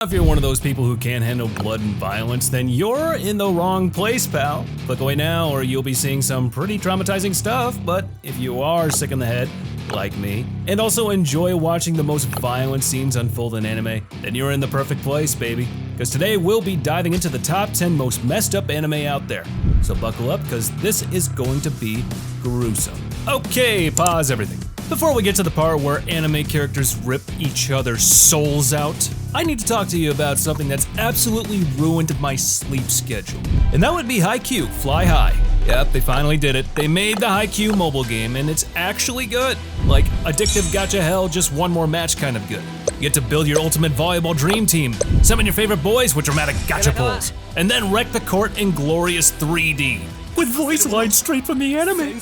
If you're one of those people who can't handle blood and violence, then you're in the wrong place, pal. Click away now or you'll be seeing some pretty traumatizing stuff, but if you are sick in the head, like me, and also enjoy watching the most violent scenes unfold in anime, then you're in the perfect place, baby. Because today we'll be diving into the top 10 most messed up anime out there. So buckle up, because this is going to be gruesome. Okay, pause everything. Before we get to the part where anime characters rip each other's souls out, I need to talk to you about something that's absolutely ruined my sleep schedule. And that would be Haikyuu Fly High. Yep, they finally did it. They made the Haikyuu mobile game, and it's actually good. Like, addictive gacha hell, just one more match kind of good. You get to build your ultimate volleyball dream team, summon your favorite boys with dramatic gacha pulls, and then wreck the court in glorious 3D. With voice lines straight from the anime.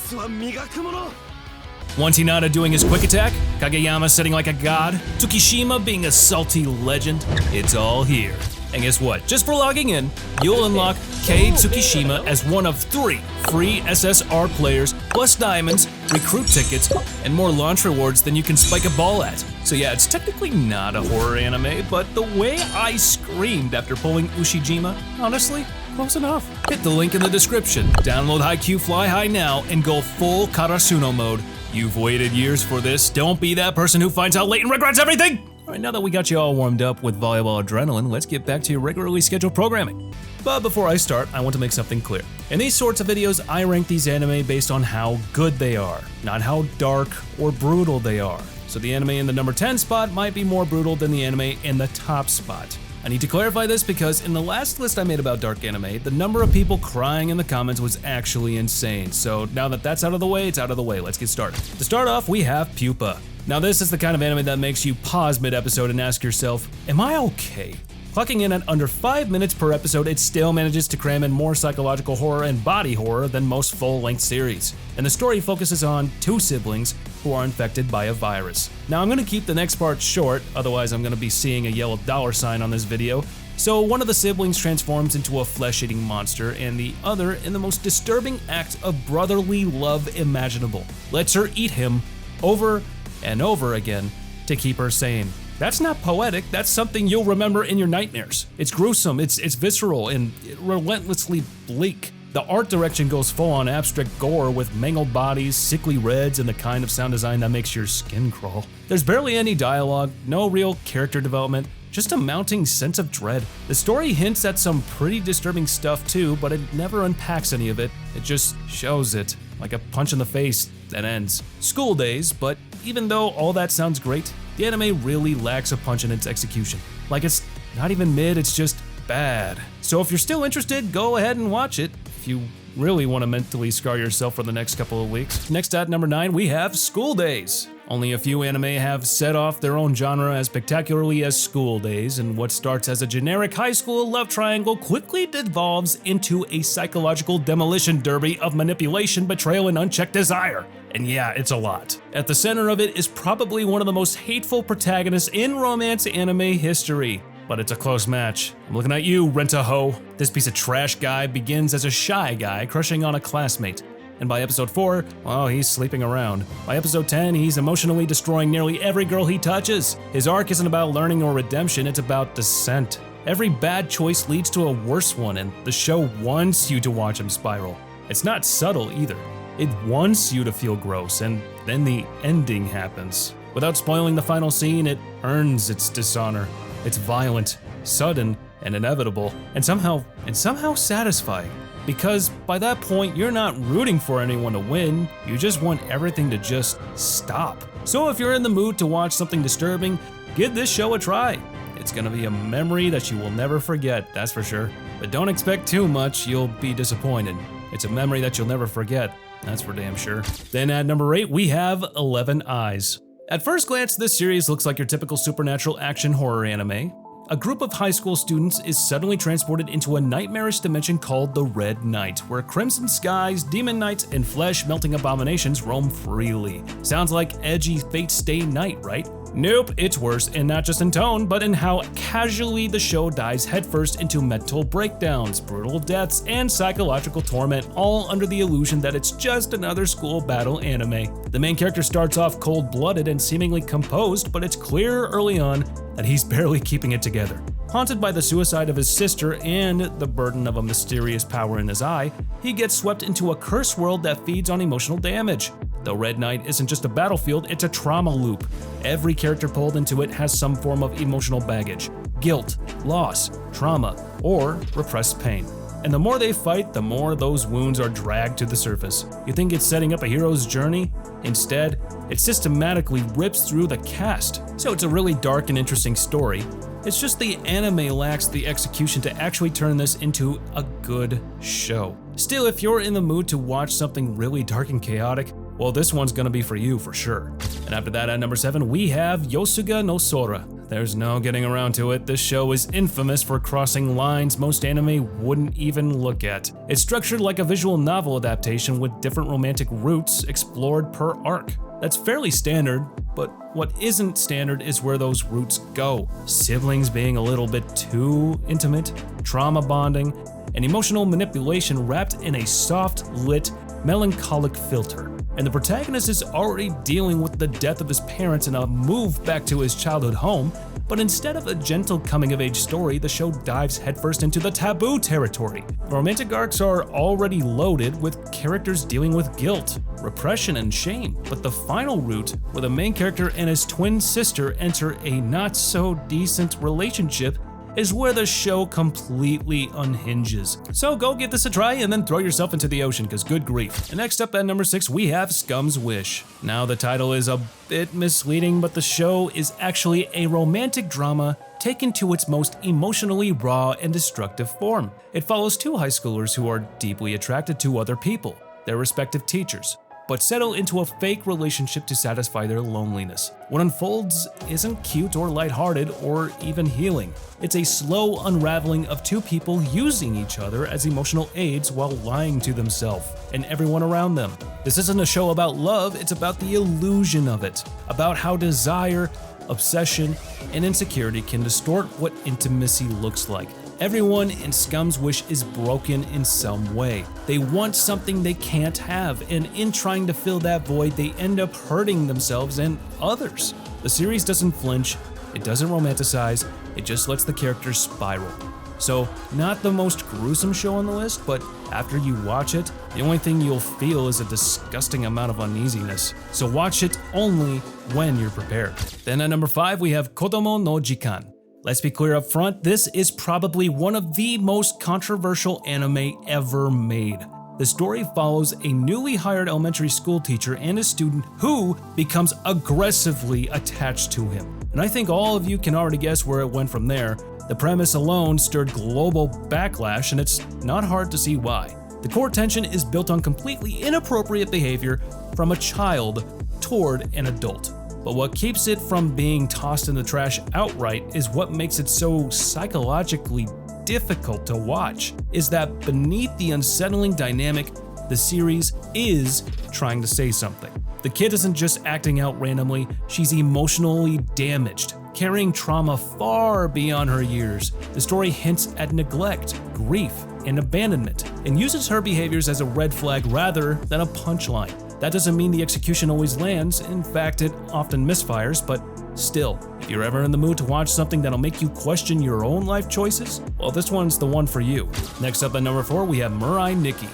Want Hinata doing his quick attack, Kageyama sitting like a god, Tsukishima being a salty legend, it's all here. And guess what? Just for logging in, you'll unlock Kei Tsukishima as one of 3 free SSR players, plus diamonds, recruit tickets, and more launch rewards than you can spike a ball at. So yeah, it's technically not a horror anime, but the way I screamed after pulling Ushijima, honestly, close enough. Hit the link in the description, download Haikyuu Fly High now, and go full Karasuno mode. You've waited years for this, don't be that person who finds out late and regrets everything! Alright, now that we got you all warmed up with volleyball adrenaline, let's get back to your regularly scheduled programming. But before I start, I want to make something clear. In these sorts of videos, I rank these anime based on how good they are, not how dark or brutal they are. So the anime in the number 10 spot might be more brutal than the anime in the top spot. I need to clarify this because in the last list I made about dark anime, the number of people crying in the comments was actually insane. So now that that's out of the way, it's out of the way. Let's get started. To start off, we have Pupa. Now this is the kind of anime that makes you pause mid-episode and ask yourself, am I okay? Clocking in at under 5 minutes per episode, it still manages to cram in more psychological horror and body horror than most full-length series. And the story focuses on 2 siblings who are infected by a virus. Now I'm gonna keep the next part short, otherwise I'm gonna be seeing a yellow $sign on this video. So one of the siblings transforms into a flesh-eating monster, and the other in the most disturbing act of brotherly love imaginable. Lets her eat him over and over again to keep her sane. That's not poetic, that's something you'll remember in your nightmares. It's gruesome, it's visceral, and relentlessly bleak. The art direction goes full on abstract gore with mangled bodies, sickly reds, and the kind of sound design that makes your skin crawl. There's barely any dialogue, no real character development, just a mounting sense of dread. The story hints at some pretty disturbing stuff too, but it never unpacks any of it. It just shows it, like a punch in the face that ends. School Days, but even though all that sounds great, the anime really lacks a punch in its execution. Like, it's not even mid, it's just bad. So if you're still interested, go ahead and watch it if you really want to mentally scar yourself for the next couple of weeks. Next at number 9, we have School Days. Only a few anime have set off their own genre as spectacularly as School Days, and what starts as a generic high school love triangle quickly devolves into a psychological demolition derby of manipulation, betrayal, and unchecked desire. And yeah, it's a lot. At the center of it is probably one of the most hateful protagonists in romance anime history. But it's a close match. I'm looking at you, Rent-a-Ho. This piece of trash guy begins as a shy guy crushing on a classmate. And by episode 4, well, he's sleeping around. By episode 10, he's emotionally destroying nearly every girl he touches. His arc isn't about learning or redemption, it's about descent. Every bad choice leads to a worse one, and the show wants you to watch him spiral. It's not subtle either. It wants you to feel gross, and then the ending happens. Without spoiling the final scene, it earns its dishonor. It's violent, sudden, and inevitable, and somehow satisfying. Because by that point, you're not rooting for anyone to win, you just want everything to just stop. So if you're in the mood to watch something disturbing, give this show a try. It's gonna be a memory that you will never forget, that's for sure. But don't expect too much, you'll be disappointed. It's a memory that you'll never forget, that's for damn sure. Then at number 8, we have 11 Eyes. At first glance, this series looks like your typical supernatural action horror anime. A group of high school students is suddenly transported into a nightmarish dimension called the Red Night, where crimson skies, demon knights, and flesh-melting abominations roam freely. Sounds like edgy Fate-Stay Night, right? Nope, it's worse, and not just in tone, but in how casually the show dives headfirst into mental breakdowns, brutal deaths, and psychological torment, all under the illusion that it's just another school battle anime. The main character starts off cold-blooded and seemingly composed, but it's clear early on that he's barely keeping it together. Haunted by the suicide of his sister and the burden of a mysterious power in his eye, he gets swept into a cursed world that feeds on emotional damage. The Red Knight isn't just a battlefield, it's a trauma loop. Every character pulled into it has some form of emotional baggage, guilt, loss, trauma, or repressed pain. And the more they fight, the more those wounds are dragged to the surface. You think it's setting up a hero's journey? Instead, it systematically rips through the cast. So it's a really dark and interesting story. It's just the anime lacks the execution to actually turn this into a good show. Still, if you're in the mood to watch something really dark and chaotic, well, this one's gonna be for you for sure. And after that, at number 7, we have Yosuga no Sora. There's no getting around to it. This show is infamous for crossing lines most anime wouldn't even look at. It's structured like a visual novel adaptation with different romantic routes explored per arc. That's fairly standard, but what isn't standard is where those routes go. Siblings being a little bit too intimate, trauma bonding, and emotional manipulation wrapped in a soft, lit, melancholic filter. And the protagonist is already dealing with the death of his parents and a move back to his childhood home, but instead of a gentle coming-of-age story, the show dives headfirst into the taboo territory. The romantic arcs are already loaded with characters dealing with guilt, repression, and shame, but the final route, where the main character and his twin sister enter a not-so-decent relationship, is where the show completely unhinges. So go give this a try and then throw yourself into the ocean, cause good grief. And next up at number 6, we have Scum's Wish. Now the title is a bit misleading, but the show is actually a romantic drama taken to its most emotionally raw and destructive form. It follows two high schoolers who are deeply attracted to other people, their respective teachers, but settle into a fake relationship to satisfy their loneliness. What unfolds isn't cute or lighthearted or even healing. It's a slow unraveling of two people using each other as emotional aids while lying to themselves and everyone around them. This isn't a show about love, it's about the illusion of it, about how desire, obsession, and insecurity can distort what intimacy looks like. Everyone in Scum's Wish is broken in some way. They want something they can't have, and in trying to fill that void, they end up hurting themselves and others. The series doesn't flinch, it doesn't romanticize, it just lets the characters spiral. So, not the most gruesome show on the list, but after you watch it, the only thing you'll feel is a disgusting amount of uneasiness. So watch it only when you're prepared. Then at number 5, we have Kodomo no Jikan. Let's be clear up front, this is probably one of the most controversial anime ever made. The story follows a newly hired elementary school teacher and a student who becomes aggressively attached to him. And I think all of you can already guess where it went from there. The premise alone stirred global backlash, and it's not hard to see why. The core tension is built on completely inappropriate behavior from a child toward an adult. But what keeps it from being tossed in the trash outright is what makes it so psychologically difficult to watch, is that beneath the unsettling dynamic, the series is trying to say something. The kid isn't just acting out randomly, she's emotionally damaged, carrying trauma far beyond her years. The story hints at neglect, grief, and abandonment, and uses her behaviors as a red flag rather than a punchline. That doesn't mean the execution always lands, in fact it often misfires, but still, if you're ever in the mood to watch something that'll make you question your own life choices, well, this one's the one for you. Next up at number 4, we have Mirai Nikki.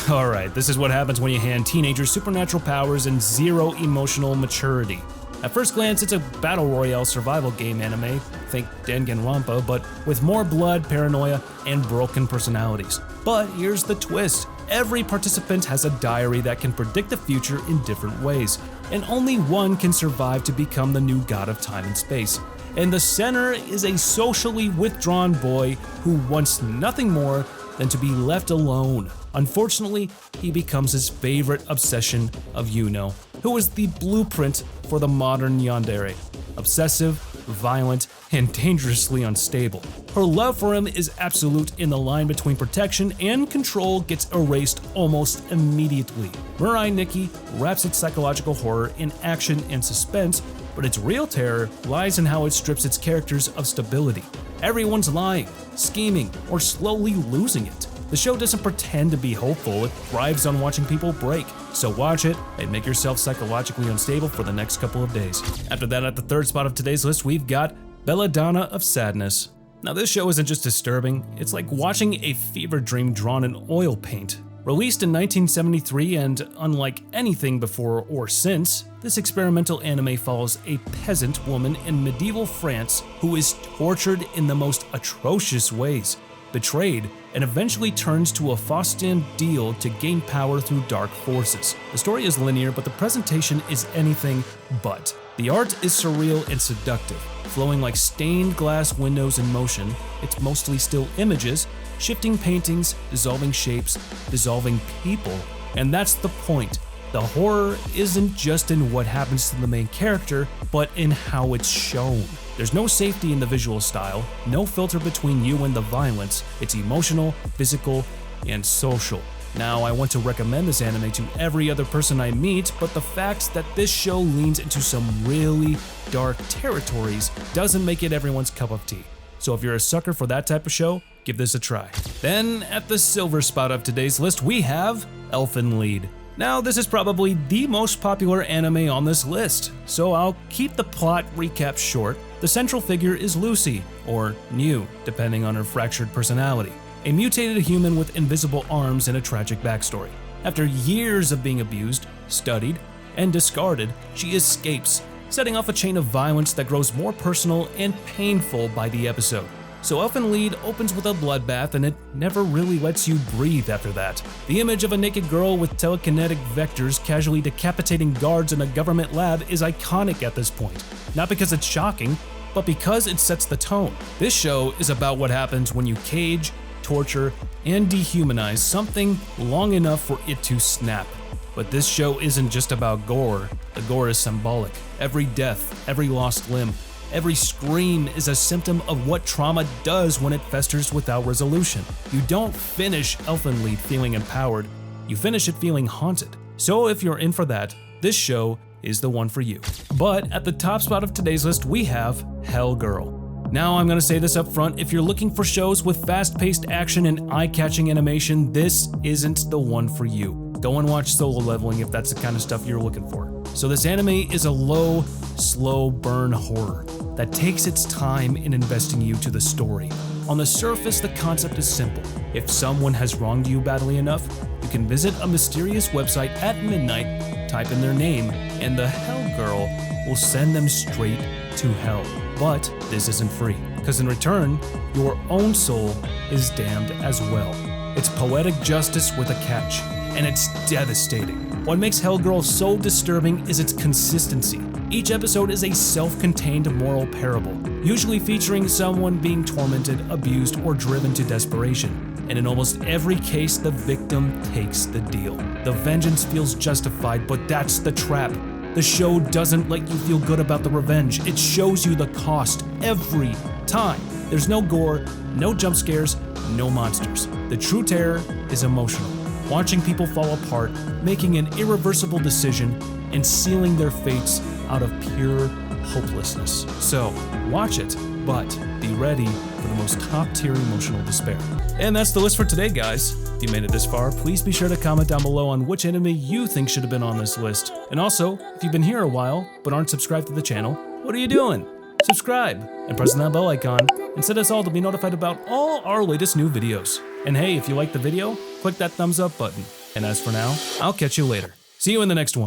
Alright, this is what happens when you hand teenagers supernatural powers and zero emotional maturity. At first glance, it's a battle royale survival game anime, think Danganronpa, but with more blood, paranoia, and broken personalities. But here's the twist. Every participant has a diary that can predict the future in different ways, and only one can survive to become the new god of time and space. And the center is a socially withdrawn boy who wants nothing more than to be left alone. Unfortunately, he becomes his favorite obsession of Yuno, who is the blueprint for the modern yandere. Obsessive, violent, and dangerously unstable. Her love for him is absolute, and the line between protection and control gets erased almost immediately. Mirai Nikki wraps its psychological horror in action and suspense, but its real terror lies in how it strips its characters of stability. Everyone's lying, scheming, or slowly losing it. The show doesn't pretend to be hopeful, it thrives on watching people break. So watch it and make yourself psychologically unstable for the next couple of days. After that, at the third spot of today's list, we've got Belladonna of Sadness. Now this show isn't just disturbing, it's like watching a fever dream drawn in oil paint. Released in 1973 and unlike anything before or since, this experimental anime follows a peasant woman in medieval France who is tortured in the most atrocious ways, betrayed, and eventually turns to a Faustian deal to gain power through dark forces. The story is linear, but the presentation is anything but. The art is surreal and seductive, flowing like stained glass windows in motion. It's mostly still images, shifting paintings, dissolving shapes, dissolving people. And that's the point. The horror isn't just in what happens to the main character, but in how it's shown. There's no safety in the visual style, no filter between you and the violence. It's emotional, physical, and social. Now, I want to recommend this anime to every other person I meet, but the fact that this show leans into some really dark territories doesn't make it everyone's cup of tea. So if you're a sucker for that type of show, give this a try. Then, at the silver spot of today's list, we have Elfen Lied. Now, this is probably the most popular anime on this list, so I'll keep the plot recap short. The central figure is Lucy, or New, depending on her fractured personality, a mutated human with invisible arms and a tragic backstory. After years of being abused, studied, and discarded, she escapes, setting off a chain of violence that grows more personal and painful by the episode. So Elfen Lied opens with a bloodbath, and it never really lets you breathe after that. The image of a naked girl with telekinetic vectors casually decapitating guards in a government lab is iconic at this point. Not because it's shocking, but because it sets the tone. This show is about what happens when you cage, torture, and dehumanize something long enough for it to snap. But this show isn't just about gore. The gore is symbolic. Every death, every lost limb, every scream is a symptom of what trauma does when it festers without resolution. You don't finish Elfen Lied feeling empowered, you finish it feeling haunted. So if you're in for that, this show is the one for you. But at the top spot of today's list, we have Hell Girl. Now I'm gonna say this up front, if you're looking for shows with fast-paced action and eye-catching animation, this isn't the one for you. Go and watch Solo Leveling if that's the kind of stuff you're looking for. So this anime is a low, slow burn horror that takes its time in investing you to the story. On the surface, the concept is simple. If someone has wronged you badly enough, you can visit a mysterious website at midnight, type in their name, and the Hell Girl will send them straight to hell. But this isn't free, because in return, your own soul is damned as well. It's poetic justice with a catch, and it's devastating. What makes Hell Girl so disturbing is its consistency. Each episode is a self-contained moral parable, usually featuring someone being tormented, abused, or driven to desperation. And in almost every case, the victim takes the deal. The vengeance feels justified, but that's the trap. The show doesn't let you feel good about the revenge. It shows you the cost every time. There's no gore, no jump scares, no monsters. The true terror is emotional. Watching people fall apart, making an irreversible decision, and sealing their fates out of pure hopelessness. So, watch it, but be ready for the most top-tier emotional despair. And that's the list for today, guys. If you made it this far, please be sure to comment down below on which anime you think should have been on this list. And also, if you've been here a while but aren't subscribed to the channel, what are you doing? Subscribe and press that bell icon and set us all to be notified about all our latest new videos. And hey, if you liked the video, click that thumbs up button. And as for now, I'll catch you later. See you in the next one.